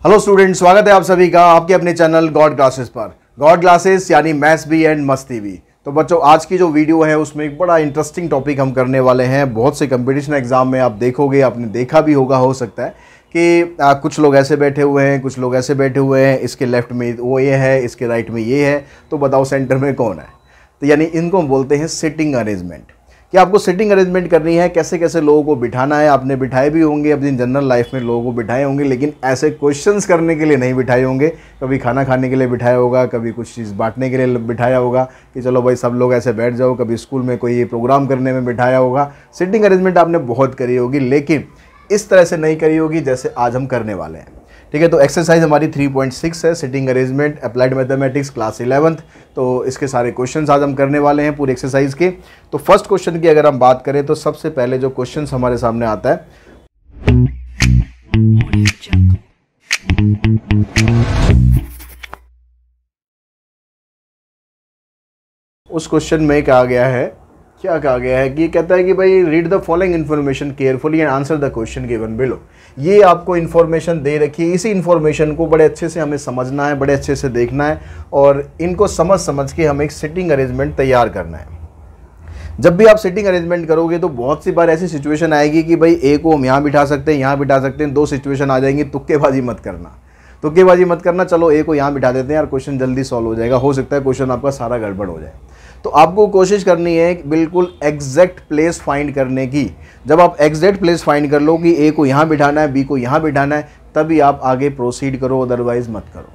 Hello student, स्वागत है आप सभी का आपके अपने चैनल गॉड क्लासेस पर। गॉड क्लासेस यानी मैथ्स भी एंड मस्ती भी। तो बच्चों, आज की जो वीडियो है उसमें एक बड़ा इंटरेस्टिंग टॉपिक हम करने वाले हैं। बहुत से कंपटीशन एग्जाम में आप देखोगे, आपने देखा भी होगा, हो सकता है कि कुछ लोग ऐसे बैठे हुए हैं, कुछ लोग ऐसे बैठे हुए हैं, इसके लेफ्ट में वो ये है, इसके राइट में ये है, तो बताओ सेंटर में कौन है। तो यानी इनको हम बोलते हैं सिटिंग अरेंजमेंट। कि आपको सिटिंग अरेंजमेंट करनी है, कैसे कैसे लोगों को बिठाना है। आपने बिठाए भी होंगे अपनी जनरल लाइफ में, लोगों को बिठाए होंगे, लेकिन ऐसे क्वेश्चंस करने के लिए नहीं बिठाए होंगे। कभी खाना खाने के लिए बिठाया होगा, कभी कुछ चीज़ बांटने के लिए बिठाया होगा कि चलो भाई सब लोग ऐसे बैठ जाओ। कभी स्कूल में कोई प्रोग्राम करने में बिठाया होगा। सिटिंग अरेंजमेंट आपने बहुत करी होगी, लेकिन इस तरह से नहीं करी होगी जैसे आज हम करने वाले हैं। ठीक है, तो एक्सरसाइज हमारी 3.6 है, sitting arrangement applied mathematics class 11th। तो इसके सारे क्वेश्चंस आज हम करने वाले हैं पूरे एक्सरसाइज के। तो फर्स्ट क्वेश्चन की अगर हम बात करें तो सबसे पहले जो क्वेश्चंस हमारे सामने आता है, उस क्वेश्चन में कहा गया है कि कहता है कि भाई read the following information carefully and answer the question given below. ये आपको इन्फॉर्मेशन दे रखी है, इसी इन्फॉर्मेशन को बड़े अच्छे से हमें समझना है, बड़े अच्छे से देखना है और इनको समझ के हमें एक सिटिंग अरेंजमेंट तैयार करना है। जब भी आप सिटिंग अरेंजमेंट करोगे तो बहुत सी बार ऐसी सिचुएशन आएगी कि भाई ए को हम यहाँ बिठा सकते हैं, यहाँ बिठा सकते हैं, दो सिचुएशन आ जाएंगी। तुक्केबाजी मत करना, चलो ए को यहाँ बिठा देते हैं यार, क्वेश्चन जल्दी सॉल्व हो जाएगा। हो सकता है क्वेश्चन आपका सारा गड़बड़ हो जाए। तो आपको कोशिश करनी है बिल्कुल एग्जैक्ट प्लेस फाइंड करने की। जब आप एग्जैक्ट प्लेस फाइंड कर लो कि ए को यहाँ बिठाना है, बी को यहाँ बिठाना है, तभी आप आगे प्रोसीड करो, अदरवाइज मत करो।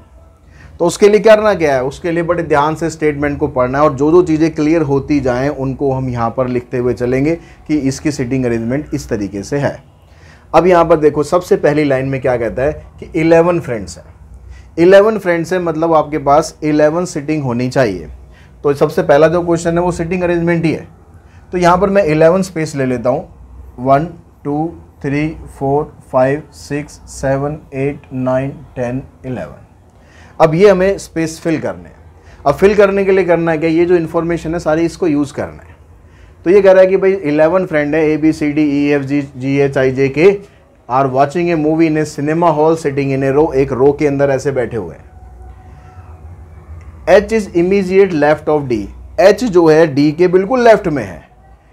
तो उसके लिए करना क्या है, उसके लिए बड़े ध्यान से स्टेटमेंट को पढ़ना है और जो जो चीज़ें क्लियर होती जाएं उनको हम यहाँ पर लिखते हुए चलेंगे कि इसकी सिटिंग अरेंजमेंट इस तरीके से है। अब यहाँ पर देखो, सबसे पहली लाइन में क्या कहता है कि 11 फ्रेंड्स है। 11 फ्रेंड्स है मतलब आपके पास 11 सिटिंग होनी चाहिए। तो सबसे पहला जो क्वेश्चन है वो सिटिंग अरेंजमेंट ही है। तो यहाँ पर मैं 11 स्पेस ले लेता हूँ। 1 2 3 4 5 6 7 8 9 10 11। अब ये हमें स्पेस फिल करने हैं। अब फिल करने के लिए करना है क्या, ये जो इन्फॉर्मेशन है सारी इसको यूज़ करना है। तो ये कह रहा है कि भाई 11 फ्रेंड है, ABCDEFGHIJK are watching a movie in a cinema hall sitting in a row. एक रो के अंदर ऐसे बैठे हुए हैं। H is immediate left of D। H जो है D के बिल्कुल लेफ्ट में है,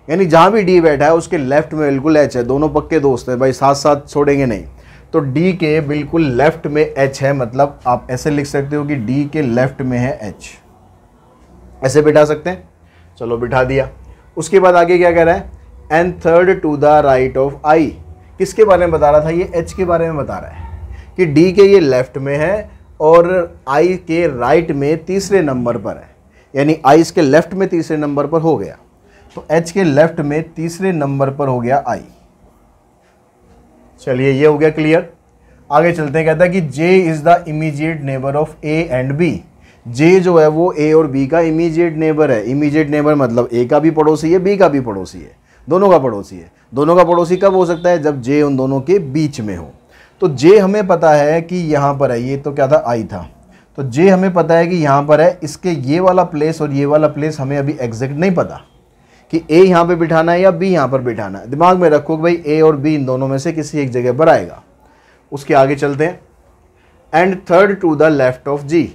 यानी जहाँ भी D बैठा है उसके लेफ्ट में बिल्कुल H है। दोनों पक्के दोस्त हैं भाई, साथ साथ छोड़ेंगे नहीं। तो D के बिल्कुल लेफ्ट में H है, मतलब आप ऐसे लिख सकते हो कि D के लेफ्ट में है H। ऐसे बिठा सकते हैं, चलो बिठा दिया। उसके बाद आगे क्या कह रहा है, and third to the right of I। किसके बारे में बता रहा था, ये H के बारे में बता रहा है कि D के ये लेफ्ट में है और I के राइट में तीसरे नंबर पर है, यानी I इसके लेफ्ट में तीसरे नंबर पर हो गया। तो H के लेफ्ट में तीसरे नंबर पर हो गया I। चलिए ये हो गया क्लियर। आगे चलते हैं, कहता है कि J is the immediate neighbour of A and B। J जो है वो A और B का इमीडिएट नेबर है। इमीडिएट नेबर मतलब A का भी पड़ोसी है, B का भी पड़ोसी है, दोनों का पड़ोसी है। दोनों का पड़ोसी कब हो सकता है, जब J उन दोनों के बीच में हो। तो J हमें पता है कि यहाँ पर है, ये तो क्या था, I था। तो J हमें पता है कि यहाँ पर है। इसके ये वाला प्लेस और ये वाला प्लेस हमें अभी एग्जैक्ट नहीं पता कि A यहाँ पे बिठाना है या B यहाँ पर बिठाना है। दिमाग में रखो कि भाई A और B इन दोनों में से किसी एक जगह पर आएगा। उसके आगे चलते हैं, and third to the left of G।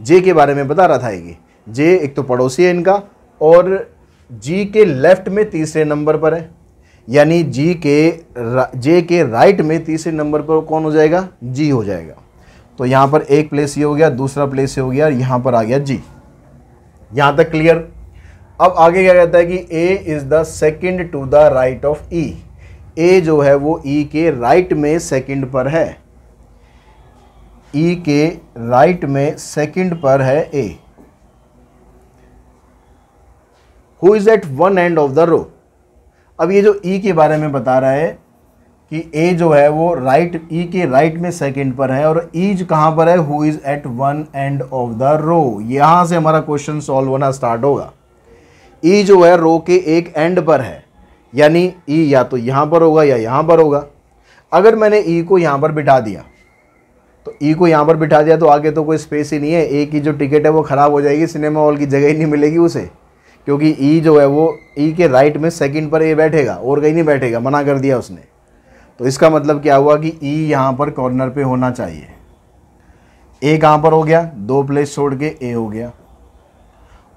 J के बारे में बता रहा था ये। J एक तो पड़ोसी है इनका और G के लेफ्ट में तीसरे नंबर पर है, यानी J के राइट में तीसरे नंबर पर कौन हो जाएगा, G हो जाएगा। तो यहाँ पर एक प्लेस ये हो गया, दूसरा प्लेस ये हो गया, यहाँ पर आ गया G। यहाँ तक क्लियर। अब आगे क्या कहता है कि A is the second to the right of E। A जो है वो E के राइट में सेकंड पर है। E के राइट में सेकंड पर है A। Who is at one end of the row. अब ये जो E के बारे में बता रहा है कि A जो है वो E के राइट में सेकंड पर है और E कहाँ पर है, who is at one end of the row. यहाँ से हमारा क्वेश्चन सॉल्व होना स्टार्ट होगा। E जो है रो के एक एंड पर है, यानी E या तो यहाँ पर होगा या यहाँ पर होगा। अगर मैंने E को यहाँ पर बिठा दिया तो आगे तो कोई स्पेस ही नहीं है। A की जो टिकट है वो ख़राब हो जाएगी, सिनेमा हॉल की जगह ही नहीं मिलेगी उसे, क्योंकि E जो है वो E के राइट में सेकंड पर A बैठेगा और कहीं नहीं बैठेगा, मना कर दिया उसने। तो इसका मतलब क्या हुआ कि E यहाँ पर कॉर्नर पे होना चाहिए। ए कहाँ पर हो गया, 2 प्लेस छोड़ के ए हो गया।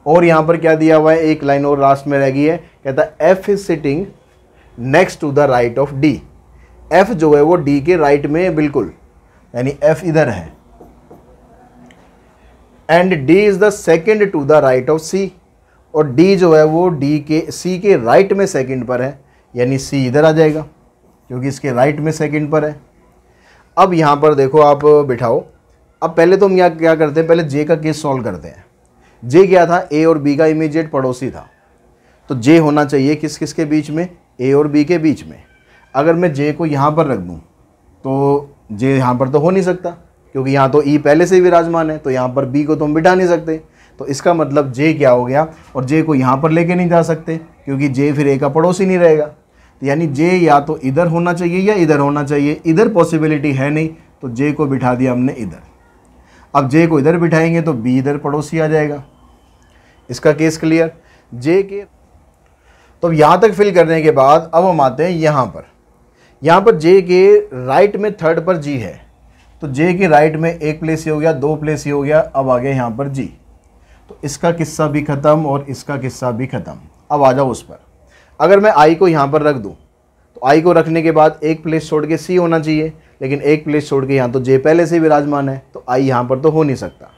और यहाँ पर क्या दिया हुआ है, एक लाइन और लास्ट में रह गई है, कहता है F is sitting next to the right of D. F जो है वो डी के राइट में है बिल्कुल, यानी एफ इधर है। And D is the second to the right of C, और डी जो है वो डी के सी के राइट में सेकंड पर है, यानी सी इधर आ जाएगा क्योंकि इसके राइट में सेकंड पर है। अब यहाँ पर देखो आप बिठाओ। अब पहले तो हम यहाँ क्या करते हैं, पहले जे का केस सॉल्व करते हैं। जे क्या था, ए और बी का इमीडिएट पड़ोसी था, तो जे होना चाहिए किस किस के बीच में, ए और बी के बीच में। अगर मैं जे को यहाँ पर रख दूँ तो जे यहाँ पर तो हो नहीं सकता क्योंकि यहाँ तो ई पहले से ही विराजमान है, तो यहाँ पर बी को तो हम बिठा नहीं सकते। तो इसका मतलब जे क्या हो गया, और जे को यहाँ पर लेके नहीं जा सकते क्योंकि जे फिर ए का पड़ोसी नहीं रहेगा। तो यानी जे या तो इधर होना चाहिए या इधर होना चाहिए, इधर पॉसिबिलिटी है नहीं, तो जे को बिठा दिया हमने इधर। अब जे को इधर बिठाएंगे तो बी इधर पड़ोसी आ जाएगा। इसका केस क्लियर। जे के तो यहाँ तक फिल करने के बाद अब हम आते हैं यहाँ पर। यहाँ पर जे के राइट में थर्ड पर जी है, तो जे के राइट में एक प्लेस ही हो गया, 2 प्लेस ही हो गया। अब आ गया यहाँ पर जी, तो इसका किस्सा भी ख़त्म और इसका किस्सा भी ख़त्म। अब आ जाओ उस पर। अगर मैं आई को यहाँ पर रख दूँ तो आई को रखने के बाद एक प्लेस छोड़ के सी होना चाहिए, लेकिन एक प्लेस छोड़ के यहाँ तो जे पहले से विराजमान है, तो आई यहाँ पर तो हो नहीं सकता।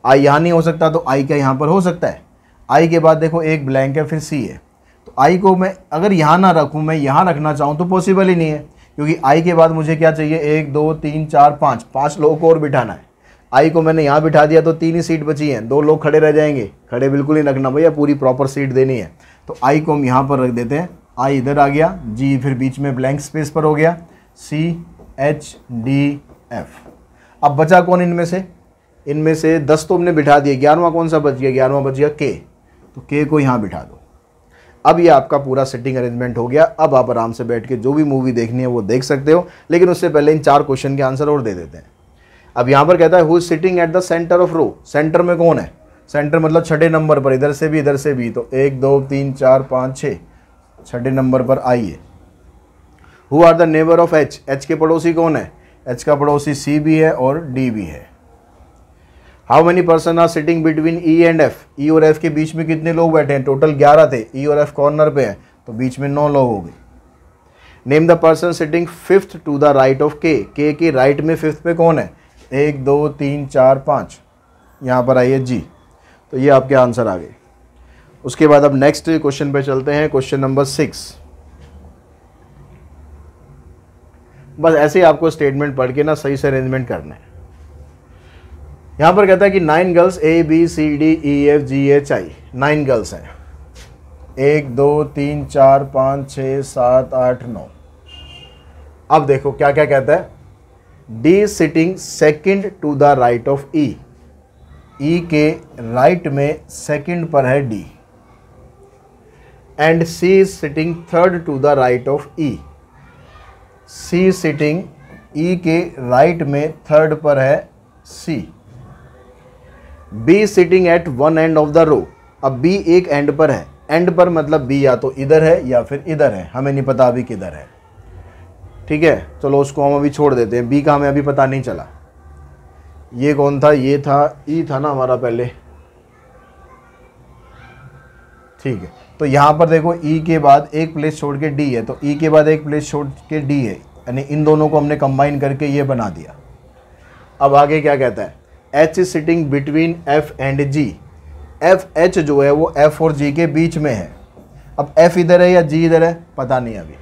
आई यहाँ नहीं हो सकता तो आई क्या यहाँ पर हो सकता है। आई के बाद देखो एक ब्लैंक है, फिर सी है, तो आई को मैं अगर यहाँ ना रखूँ, मैं यहाँ रखना चाहूँ तो पॉसिबल ही नहीं है क्योंकि आई के बाद मुझे क्या चाहिए, 1 2 3 4 5 लोगों को और बिठाना है। आई को मैंने यहाँ बिठा दिया तो 3 ही सीट बची हैं, 2 लोग खड़े रह जाएंगे। खड़े बिल्कुल ही रखना भैया, पूरी प्रॉपर सीट देनी है। तो आई को हम यहाँ पर रख देते हैं, आई इधर आ गया, जी फिर बीच में ब्लैंक स्पेस पर हो गया, सी एच डी एफ। अब बचा कौन इनमें से, इनमें से 10 तो हमने बिठा दिए, 11वां कौन सा बच गया, 11वां बच गया के, तो के को यहाँ बिठा दो। अब ये आपका पूरा सिटिंग अरेंजमेंट हो गया। अब आप आराम से बैठ के जो भी मूवी देखनी है वो देख सकते हो, लेकिन उससे पहले इन 4 क्वेश्चन के आंसर और दे देते हैं। अब यहाँ पर कहता है who is sitting at the centre of row. Centre में कौन है, सेंटर मतलब छठे नंबर पर, इधर से भी इधर से भी, तो 1 2 3 4 5 6, छठे नंबर पर आई है। Who are the neighbour of H, H के पड़ोसी कौन है, एच का पड़ोसी सी भी है और डी भी है। How many person are sitting between E and F, E और एफ के बीच में कितने लोग बैठे हैं, टोटल 11 थे, ई और एफ कॉर्नर पे है तो बीच में 9 लोग हो गए। Name the person sitting 5th to the right of K right में 5th पे कौन है, 1 2 3 4 5, यहाँ पर आइए जी। तो ये आपके आंसर आ गए। उसके बाद अब नेक्स्ट क्वेश्चन पे चलते हैं, क्वेश्चन नंबर 6। बस ऐसे ही आपको स्टेटमेंट पढ़ के ना सही से अरेंजमेंट करना है। यहाँ पर कहता है कि 9 girls A B C D E F G H I, 9 girls हैं, 1 2 3 4 5 6 7 8 9। अब देखो क्या क्या कहता है, D sitting second to the right of E, E के राइट में सेकंड पर है D. And C is sitting third to the right of E, C sitting E के राइट में थर्ड पर है C. B sitting at one end of the row, अब B एक एंड पर है, एंड पर मतलब बी या तो इधर है या फिर इधर है, हमें नहीं पता अभी किधर है। ठीक है, चलो उसको हम अभी छोड़ देते हैं, बी का हमें अभी पता नहीं चला। ये कौन था, ये था ई था ना हमारा पहले। ठीक है, तो यहाँ पर देखो ई के बाद एक प्लेस छोड़ के डी है, तो ई के बाद एक प्लेस छोड़ के डी है, यानी इन दोनों को हमने कंबाइन करके ये बना दिया। अब आगे क्या कहता है, H is sitting between F and G, F H जो है वो एफ और जी के बीच में है। अब एफ इधर है या जी इधर है पता नहीं अभी।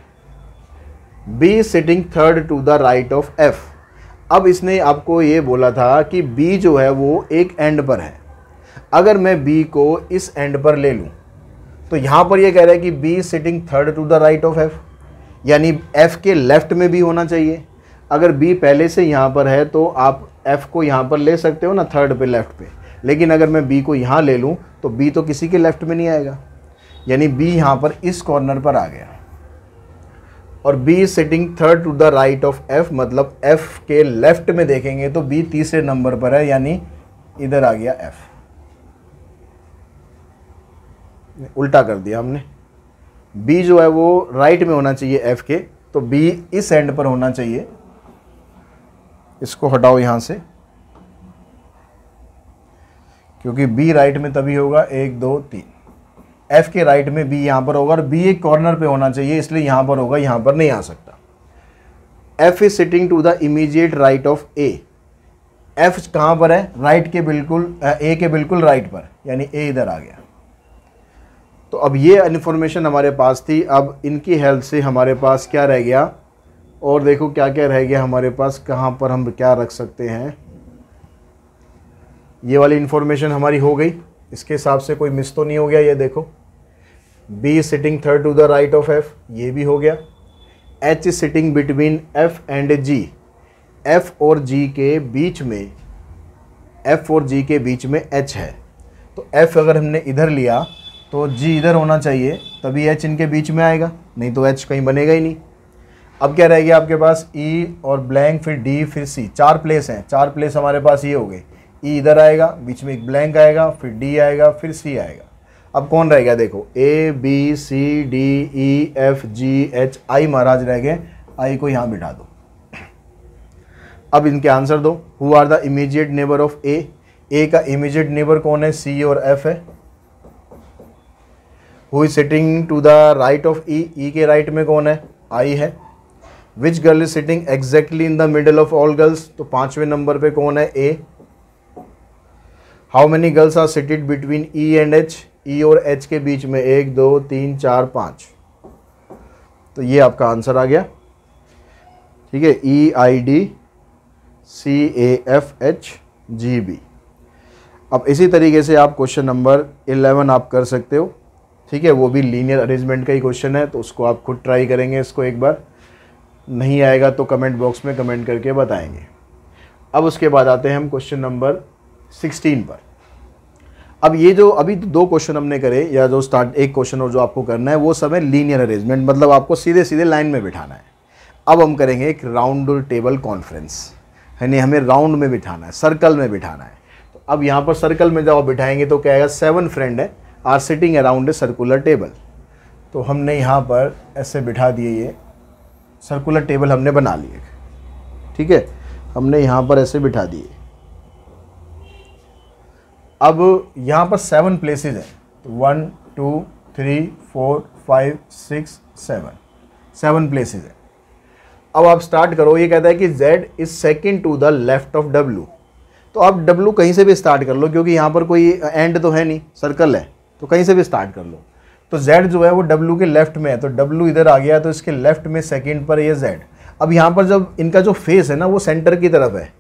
B sitting third to the right of F, अब इसने आपको ये बोला था कि बी जो है वो एक एंड पर है। अगर मैं बी को इस एंड पर ले लूँ तो यहाँ पर ये कह रहा है कि B sitting third to the right of F, यानी एफ के लेफ्ट में भी होना चाहिए। अगर बी पहले से यहाँ पर है तो आप एफ को यहाँ पर ले सकते हो ना, थर्ड पे लेफ्ट पे, लेकिन अगर मैं बी को यहाँ ले लूँ तो बी तो किसी के लेफ्ट में नहीं आएगा, यानी बी यहाँ पर इस कॉर्नर पर आ गया। और B sitting third to the right of F, मतलब एफ के लेफ्ट में देखेंगे तो बी तीसरे नंबर पर है, यानी इधर आ गया एफ। उल्टा कर दिया हमने, बी जो है वो राइट में होना चाहिए एफ के, तो बी इस एंड पर होना चाहिए। इसको हटाओ यहाँ से, क्योंकि बी राइट में तभी होगा 1 2 3, एफ के राइट में बी यहाँ पर होगा और बी एक कॉर्नर पे होना चाहिए, इसलिए यहाँ पर होगा, यहाँ पर नहीं आ सकता। F is sitting to the immediate right of A. F कहाँ पर है? राइट के बिल्कुल, ए के बिल्कुल राइट पर, यानी ए इधर आ गया। तो अब ये इन्फॉर्मेशन हमारे पास थी। अब इनकी हेल्प से हमारे पास क्या रह गया, और देखो क्या क्या रह गया हमारे पास, कहाँ पर हम क्या रख सकते हैं। ये वाली इन्फॉर्मेशन हमारी हो गई, इसके हिसाब से कोई मिस तो नहीं हो गया। ये देखो, B is sitting third to the right of F, ये भी हो गया। H is sitting between F and G, F और जी के बीच में, एफ और जी के बीच में एच है। तो एफ अगर हमने इधर लिया तो जी इधर होना चाहिए, तभी एच इनके बीच में आएगा, नहीं तो एच कहीं बनेगा ही नहीं। अब क्या रह गया आपके पास? ई और ब्लैंक, फिर डी, फिर सी। 4 प्लेस हैं, 4 प्लेस हमारे पास ये हो गए। ई इधर आएगा, बीच में एक ब्लैंक आएगा, फिर डी आएगा, फिर सी आएगा। अब कौन रह गया? देखो, A B C D E F G H, I महाराज रह गए। आई को यहाँ बिठा दो। अब इनके आंसर दो। Who are the immediate neighbour of A? A का इमीडिएट नेबर कौन है? सी और एफ है। Who is sitting to the right of E? E के राइट में कौन है? आई है। Which girl is sitting exactly in the middle of all girls? तो 5वें नंबर पे कौन है? A. How many girls are seated between E and H? E और एच के बीच में 1 2 3 4 5। तो ये आपका आंसर आ गया। ठीक है, E I D C A F H G B. अब इसी तरीके से आप क्वेश्चन नंबर 11 आप कर सकते हो। ठीक है, वो भी लीनियर अरेंजमेंट का ही क्वेश्चन है, तो उसको आप खुद ट्राई करेंगे। इसको एक बार नहीं आएगा तो कमेंट बॉक्स में कमेंट करके बताएंगे। अब उसके बाद आते हैं हम क्वेश्चन नंबर 16 पर। अब ये जो अभी 2 क्वेश्चन हमने करे, या जो स्टार्ट एक क्वेश्चन और जो आपको करना है, वो सब है लीनियर अरेंजमेंट, मतलब आपको सीधे सीधे लाइन में बिठाना है। अब हम करेंगे एक राउंड टेबल कॉन्फ्रेंस, यानी हमें राउंड में बिठाना है, सर्कल में बिठाना है। तो अब यहाँ पर सर्कल में जब आप बिठाएंगे तो क्या आएगा? 7 फ्रेंड है are sitting around a circular table. तो हमने यहाँ पर ऐसे बिठा दिए, ये सर्कुलर टेबल हमने बना लिए। ठीक है, हमने यहाँ पर ऐसे बिठा दिए। अब यहाँ पर 7 प्लेसेस हैं, तो 1 2 3 4 5 6 7 प्लेसेस हैं। अब आप स्टार्ट करो। ये कहता है कि Z is second to the left of W। तो आप W कहीं से भी स्टार्ट कर लो, क्योंकि यहाँ पर कोई एंड तो है नहीं, सर्कल है, तो कहीं से भी स्टार्ट कर लो। तो Z जो है वो W के लेफ्ट में है, तो W इधर आ गया, तो इसके लेफ्ट में सेकेंड पर ये Z। अब यहाँ पर जब इनका जो फेस है ना, वो सेंटर की तरफ है,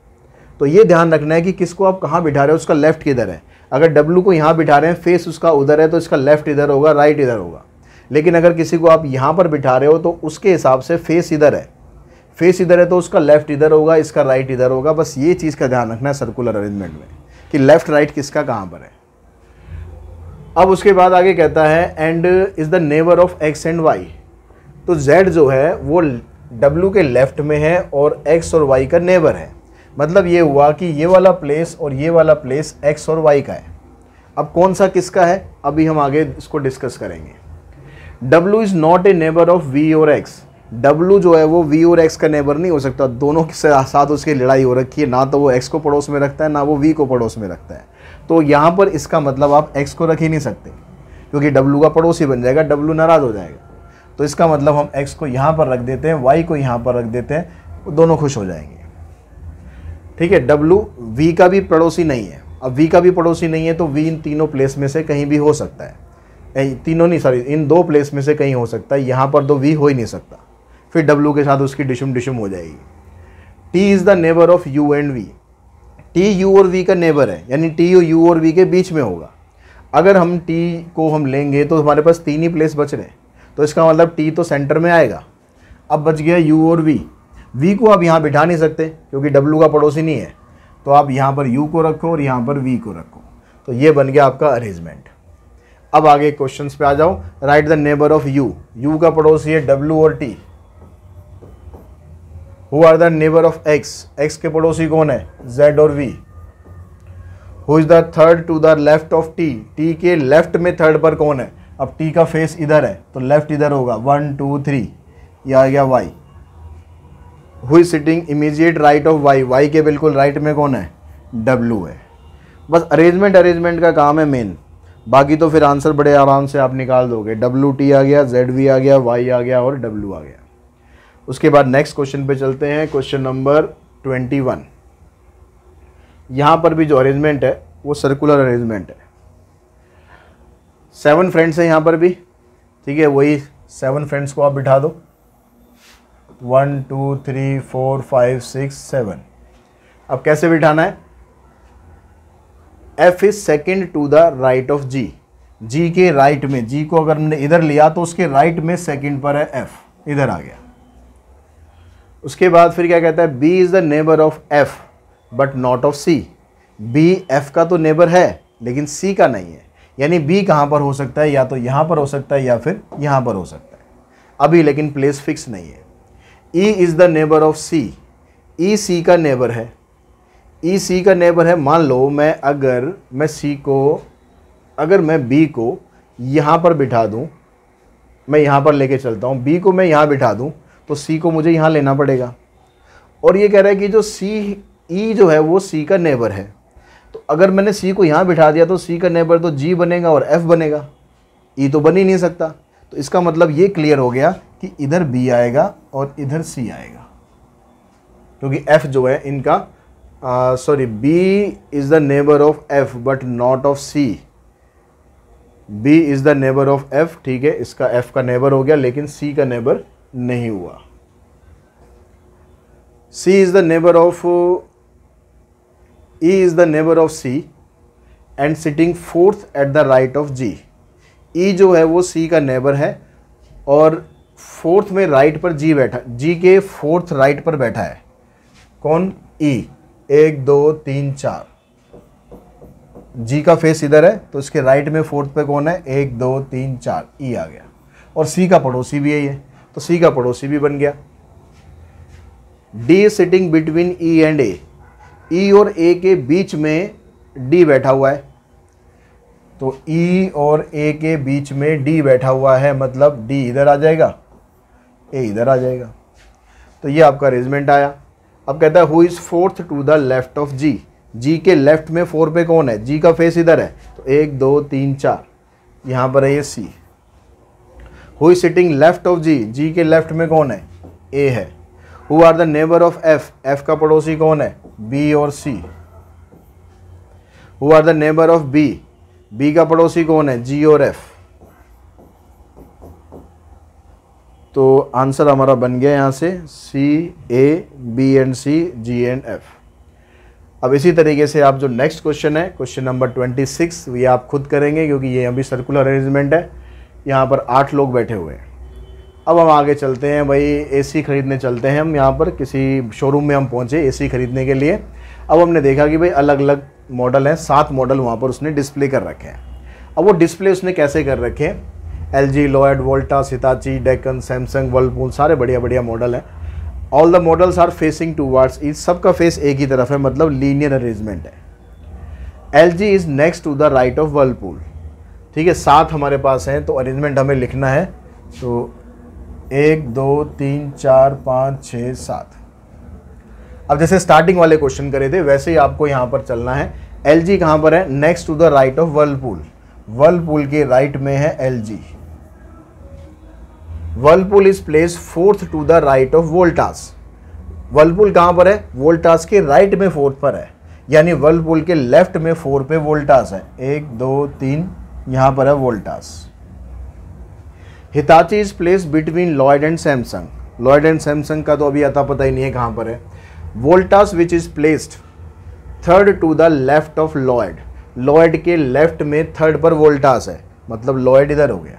तो ये ध्यान रखना है कि किसको आप कहाँ बिठा रहे हो, उसका लेफ्ट किधर है। अगर W को यहाँ बिठा रहे हैं, फेस उसका उधर है, तो इसका लेफ्ट इधर होगा, राइट इधर होगा। लेकिन अगर किसी को आप यहाँ पर बिठा रहे हो, तो उसके हिसाब से फेस इधर है, फेस इधर है, तो उसका लेफ्ट इधर होगा, इसका राइट इधर होगा। बस ये चीज़ का ध्यान रखना है सर्कुलर अरेंजमेंट में, कि लेफ्ट राइट किसका कहाँ पर है। अब उसके बाद आगे कहता है and is the neighbour of X and Y. तो Z जो है वो W के लेफ्ट में है और X और Y का नेबर है। मतलब ये हुआ कि ये वाला प्लेस और ये वाला प्लेस X और Y का है। अब कौन सा किसका है, अभी हम आगे इसको डिस्कस करेंगे। W is not a neighbour of V और X। W जो है वो V और X का नेबर नहीं हो सकता, दोनों के साथ उसकी लड़ाई हो रखी है, ना तो वो X को पड़ोस में रखता है, ना वो V को पड़ोस में रखता है। तो यहाँ पर इसका मतलब आप X को रख ही नहीं सकते, क्योंकि W का पड़ोसी बन जाएगा, W नाराज़ हो जाएगा। तो इसका मतलब हम X को यहाँ पर रख देते हैं, Y को यहाँ पर रख देते हैं, वो दोनों खुश हो जाएंगे। ठीक है, W V का भी पड़ोसी नहीं है। अब V का भी पड़ोसी नहीं है, तो V इन तीनों प्लेस में से कहीं भी हो सकता है, तीनों नहीं, सॉरी, इन 2 प्लेस में से कहीं हो सकता है। यहाँ पर तो V हो ही नहीं सकता, फिर W के साथ उसकी डिशुम हो जाएगी। T is the neighbour of U and V। T U और V का नेबर है, यानी T U और V के बीच में होगा। अगर हम T को हम लेंगे तो हमारे पास 3 ही प्लेस बच रहे हैं, तो इसका मतलब T तो सेंटर में आएगा। अब बच गया U और V। V को आप यहाँ बिठा नहीं सकते, क्योंकि W का पड़ोसी नहीं है, तो आप यहाँ पर U को रखो और यहाँ पर V को रखो। तो ये बन गया आपका अरेंजमेंट। अब आगे क्वेश्चंस पे आ जाओ। Write the neighbour of U। U का पड़ोसी है W और T। Who are the neighbour of X। X के पड़ोसी कौन है? Z और V। Who is the third to the left of T। T के लेफ्ट में थर्ड पर कौन है? अब T का फेस इधर है, तो लेफ्ट इधर होगा, 1 2 3, ये आ गया Y। Who is sitting immediate right of Y। Y के बिल्कुल राइट में कौन है? W है। बस अरेंजमेंट का काम है मेन, बाकी तो फिर आंसर बड़े आराम से आप निकाल दोगे। WT आ गया, ZV आ गया, Y आ गया और W आ गया। उसके बाद नेक्स्ट क्वेश्चन पे चलते हैं, क्वेश्चन नंबर 21। यहाँ पर भी जो अरेंजमेंट है वो सर्कुलर अरेंजमेंट है। 7 फ्रेंड्स हैं यहाँ पर भी, ठीक है, वही 7 फ्रेंड्स को आप बिठा दो, 1 2 3 4 5 6 7। अब कैसे बिठाना है, F is second to the right of G, G के राइट में, G को अगर हमने इधर लिया तो उसके राइट में सेकेंड पर है F, इधर आ गया। उसके बाद फिर क्या कहता है, B is the neighbour of F but not of C। B F का तो नेबर है लेकिन C का नहीं है, यानी B कहाँ पर हो सकता है, या तो यहाँ पर हो सकता है या फिर यहाँ पर हो सकता है अभी, लेकिन प्लेस फिक्स नहीं है। E is the neighbour of C, E C का नेबर है, ई सी का नेबर है। मान लो अगर मैं बी को यहाँ पर बिठा दूँ, मैं यहाँ पर लेके चलता हूँ, बी को मैं यहाँ बिठा दूँ तो सी को मुझे यहाँ लेना पड़ेगा। और ये कह रहा है कि जो ई जो है वो सी का नेबर है, तो अगर मैंने सी को यहाँ बिठा दिया तो सी का नेबर तो जी बनेगा और एफ बनेगा, ई तो बन ही नहीं सकता। तो इसका मतलब ये क्लियर हो गया कि इधर बी आएगा और इधर सी आएगा, क्योंकि एफ जो है इनका B is the neighbor of F but not of C। B is the neighbor of F, ठीक है, इसका F का नेबर हो गया लेकिन C का नेबर नहीं हुआ। E is the neighbor of C and sitting fourth at the right of G। E जो है वो C का नेबर है और फोर्थ में राइट पर G बैठा, G के फोर्थ राइट पर बैठा है कौन, E। 1 2 3 4, जी का फेस इधर है तो इसके राइट में फोर्थ पे कौन है, 1 2 3 4, ई आ गया। और सी का पड़ोसी भी यही है तो सी का पड़ोसी भी बन गया। D sitting between E and A, E और ए के बीच में डी बैठा हुआ है, तो ई और ए के बीच में डी बैठा हुआ है, मतलब डी इधर आ जाएगा, ए इधर आ जाएगा। तो ये आपका अरेंजमेंट आया। अब कहता है who is fourth to the left of G, G के लेफ्ट में 4 पे कौन है, जी का फेस इधर है तो 1 2 3 4, यहाँ पर है ये C. Who is sitting left of G, G के लेफ्ट में कौन है, ए है। Who are the neighbour of F, F का पड़ोसी कौन है, बी और C. Who are the neighbour of B, B का पड़ोसी कौन है, जी और एफ। तो आंसर हमारा बन गया यहाँ से C, A, B and C, G and F. अब इसी तरीके से आप जो नेक्स्ट क्वेश्चन है, क्वेश्चन नंबर 26, ये आप खुद करेंगे क्योंकि ये अभी सर्कुलर अरेंजमेंट है। यहाँ पर 8 लोग बैठे हुए हैं। अब हम आगे चलते हैं भाई, एसी खरीदने चलते हैं हम। यहाँ पर किसी शोरूम में हम पहुँचे एसी खरीदने के लिए। अब हमने देखा कि भाई अलग अलग मॉडल हैं, 7 मॉडल वहाँ पर उसने डिस्प्ले कर रखे हैं। अब वो डिस्प्ले उसने कैसे कर रखे हैं, LG, Lloyd, Voltas, Hitachi, Deccan, Samsung, Whirlpool, सारे बढ़िया बढ़िया मॉडल हैं। All the models are facing towards each, सबका फेस एक ही तरफ है, मतलब लीनियर अरेंजमेंट है। LG is next to the right of Whirlpool, ठीक है, 7 हमारे पास हैं। तो अरेंजमेंट हमें लिखना है, तो 1 2 3 4 5 6 7। अब जैसे स्टार्टिंग वाले क्वेश्चन करे थे वैसे ही आपको यहाँ पर चलना है। LG कहाँ पर है, next to the right of Whirlpool, Whirlpool के राइट में है LG। Whirlpool is place fourth to the right of Voltas, Whirlpool कहाँ पर है, वोल्टास के राइट में फोर्थ पर है, यानी वर्लपूल के लेफ्ट में 4 पे वोल्टास है, 1 2 3, यहाँ पर है Voltas. Hitachi is place between Lloyd and Samsung, Lloyd and Samsung का तो अभी अता पता ही नहीं है कहाँ पर है। Voltas which is placed third to the left of Lloyd, Lloyd के लेफ्ट में थर्ड पर वोल्टास है, मतलब लॉयड इधर हो गया।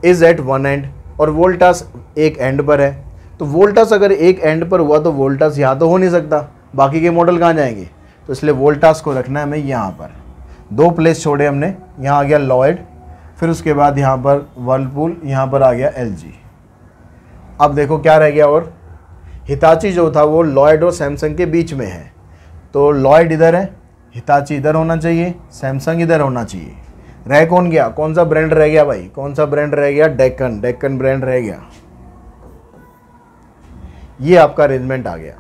इज एट वन एंड, और वोल्टास एक एंड पर है, तो वोल्टास अगर एक एंड पर हुआ तो वोल्टास यहाँ तो हो नहीं सकता, बाकी के मॉडल कहाँ जाएंगे, तो इसलिए वोल्टास को रखना है हमें यहाँ पर। 2 प्लेस छोड़े हमने, यहाँ आ गया लॉयड, फिर उसके बाद यहाँ पर वर्लपूल, यहाँ पर आ गया LG। अब देखो क्या रह गया, और हिताची जो था वो लॉयड और सैमसंग के बीच में है, तो लॉयड इधर है, हिताची इधर होना चाहिए, सैमसंग इधर होना चाहिए। रह कौन गया, कौन सा ब्रांड रह गया भाई, कौन सा ब्रांड रह गया, डेक्कन, डेक्कन ब्रांड रह गया। ये आपका अरेंजमेंट आ गया।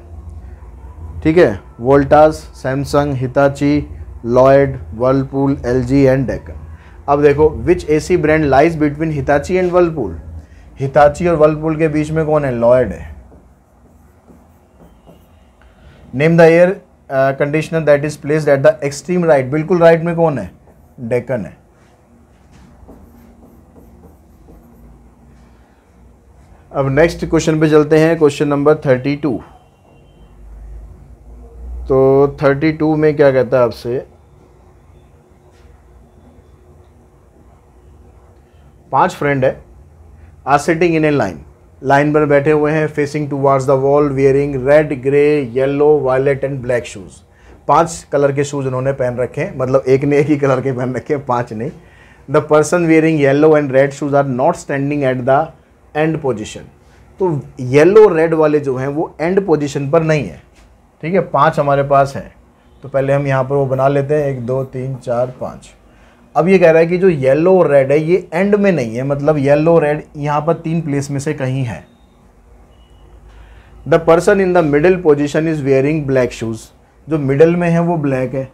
ठीक है, Voltas, Samsung, Hitachi, Lloyd, Whirlpool, LG and Deccan. अब देखो which AC brand lies between Hitachi and Whirlpool. Hitachi और वर्लपूल के बीच में कौन है? लॉयड है। Name the air conditioner that is placed at the extreme right. बिल्कुल राइट में कौन है? डेक्कन है। अब नेक्स्ट क्वेश्चन पे चलते हैं, क्वेश्चन नंबर 32। तो 32 में क्या कहता है आपसे, 5 फ्रेंड है, are sitting in a line पर बैठे हुए हैं, facing towards the wall, wearing red, grey, yellow, violet and black shoes. 5 colour के शूज उन्होंने पहन रखे हैं, मतलब एक ने एक ही कलर के पहन रखे हैं, 5 नहीं। The person wearing yellow and red shoes are not standing at the end position. तो येलो रेड वाले जो हैं वो एंड पोजिशन पर नहीं है। ठीक है, 5 हमारे पास है, तो पहले हम यहाँ पर वो बना लेते हैं, 1 2 3 4 5। अब ये कह रहा है कि जो येलो और रेड है ये एंड में नहीं है, मतलब येलो रेड यहाँ पर 3 प्लेस में से कहीं है। The person in the middle position is wearing black shoes. जो मिडिल में है वो ब्लैक है।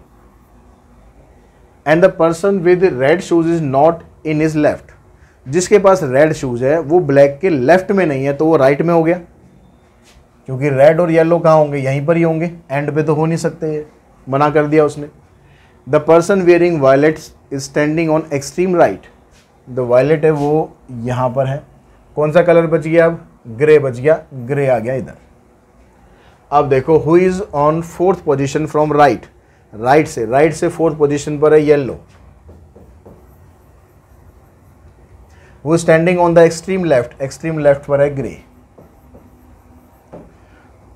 And the person with red shoes is not in his left. जिसके पास रेड शूज है वो ब्लैक के लेफ्ट में नहीं है, तो वो राइट में हो गया, क्योंकि रेड और येलो कहाँ होंगे? यहीं पर ही होंगे, एंड पे तो हो नहीं सकते, ये मना कर दिया उसने। The person wearing violets is standing on extreme right. The violet है वो यहाँ पर है। कौन सा कलर बच गया? अब ग्रे बच गया, ग्रे आ गया इधर। अब देखो who is on 4th position from right. Right से 4th पोजिशन पर है येलो। वो standing on the extreme left पर है ग्रे।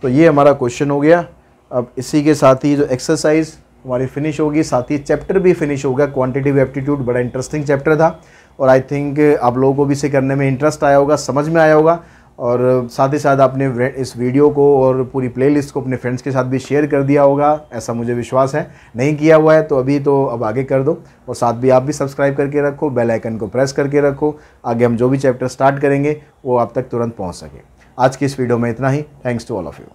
तो ये हमारा क्वेश्चन हो गया। अब इसी के साथ ही जो एक्सरसाइज हमारी फिनिश होगी, साथ ही चैप्टर भी फिनिश होगा। क्वांटिटेटिव एप्टीट्यूड बड़ा इंटरेस्टिंग चैप्टर था और आई थिंक आप लोगों को भी इसे करने में इंटरेस्ट आया होगा, समझ में आया होगा। और साथ ही साथ आपने इस वीडियो को और पूरी प्लेलिस्ट को अपने फ्रेंड्स के साथ भी शेयर कर दिया होगा, ऐसा मुझे विश्वास है। नहीं किया हुआ है तो अभी तो अब आगे कर दो, और साथ भी आप भी सब्सक्राइब करके रखो, बेल आइकन को प्रेस करके रखो, आगे हम जो भी चैप्टर स्टार्ट करेंगे वो आप तक तुरंत पहुँच सके। आज की इस वीडियो में इतना ही। Thanks to all of you.